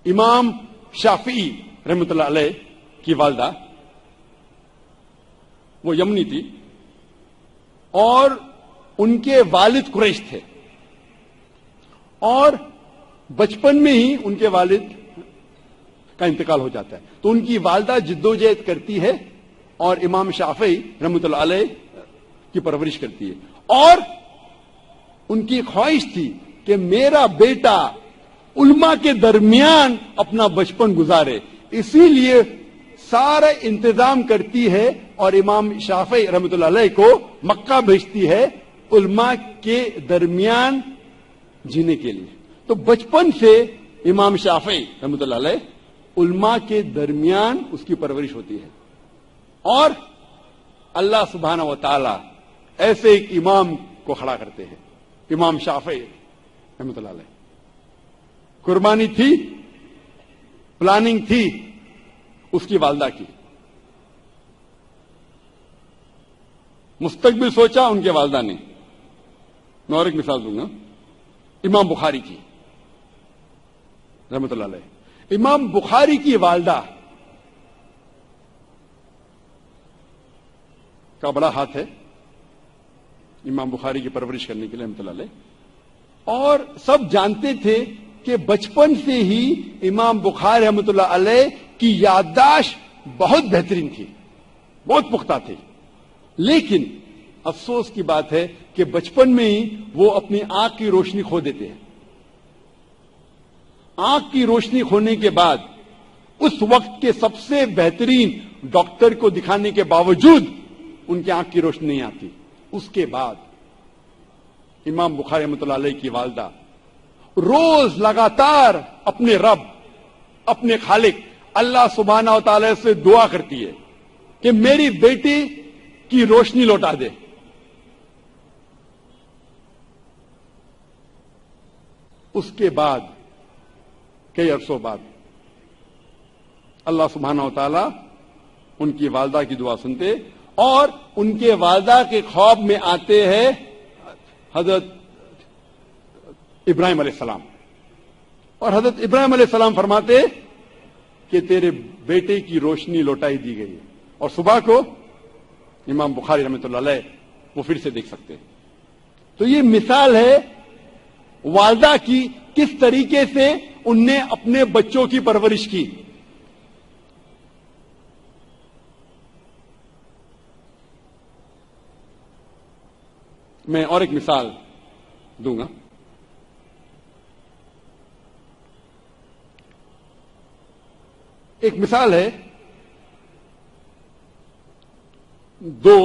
امام شافعی رحمۃ اللہ علیہ کی والدہ وہ یمنی تھی اور ان کے والد قریش تھے، اور بچپن میں ہی ان کے والد کا انتقال ہو جاتا ہے، تو ان کی والدہ جدوجہد کرتی ہے اور امام شافعی رحمۃ اللہ علیہ کی پرورش کرتی ہے، اور ان کی خواہش تھی کہ میرا بیٹا علماء کے درمیان اپنا بچپن گزارے، اسی لیے سارا انتظام کرتی ہے اور امام شافعی رحمۃ اللہ علیہ کو مکہ بھیجتی ہے علماء کے درمیان جینے کے لیے۔ تو بچپن سے امام شافعی رحمۃ اللہ علیہ علماء کے درمیان اس کی پرورش ہوتی ہے، اور اللہ سبحانہ و تعالی ایسے ایک امام کو کھڑا کرتے ہیں، امام شافعی رحمۃ اللہ علیہ۔ قربانی تھی، پلاننگ تھی اس کی والدہ کی، مستقبل سوچا ان کے والدہ نے۔ میں اور ایک مثال دوں گا، امام بخاری کی رحمۃ اللہ علیہ۔ امام بخاری کی والدہ کا بڑا ہاتھ ہے امام بخاری کی پرورش کرنے کے لیے رحمۃ اللہ علیہ، اور سب جانتے تھے کہ بچپن سے ہی امام بخاری رحمۃ اللہ علیہ کی یادداشت بہت بہترین تھی، بہت پختہ تھی، لیکن افسوس کی بات ہے کہ بچپن میں ہی وہ اپنی آنکھ کی روشنی کھو دیتے ہیں۔ آنکھ کی روشنی کھونے کے بعد اس وقت کے سب سے بہترین ڈاکٹر کو دکھانے کے باوجود ان کی آنکھ کی روشنی نہیں آتی۔ اس کے بعد امام بخاری رحمۃ اللہ علیہ کی والدہ روز لگاتار اپنے رب، اپنے خالق اللہ سبحانہ و تعالی سے دعا کرتی ہے کہ میری بیٹی کی روشنی لوٹا دے۔ اس کے بعد کئی عرصوں بعد اللہ سبحانہ و تعالی ان کی والدہ کی دعا سنتے، اور ان کے والدہ کے خواب میں آتے ہیں حضرت ابراہیم علیہ السلام، اور حضرت ابراہیم علیہ السلام فرماتے کہ تیرے بیٹے کی روشنی لوٹائی دی گئی ہے، اور صبح کو امام بخاری رحمۃ اللہ علیہ وہ پھر سے دیکھ سکتے ہیں۔ تو یہ مثال ہے والدہ کی، کس طریقے سے ان نے اپنے بچوں کی پرورش کی۔ میں اور ایک مثال دوں گا، ایک مثال ہے دو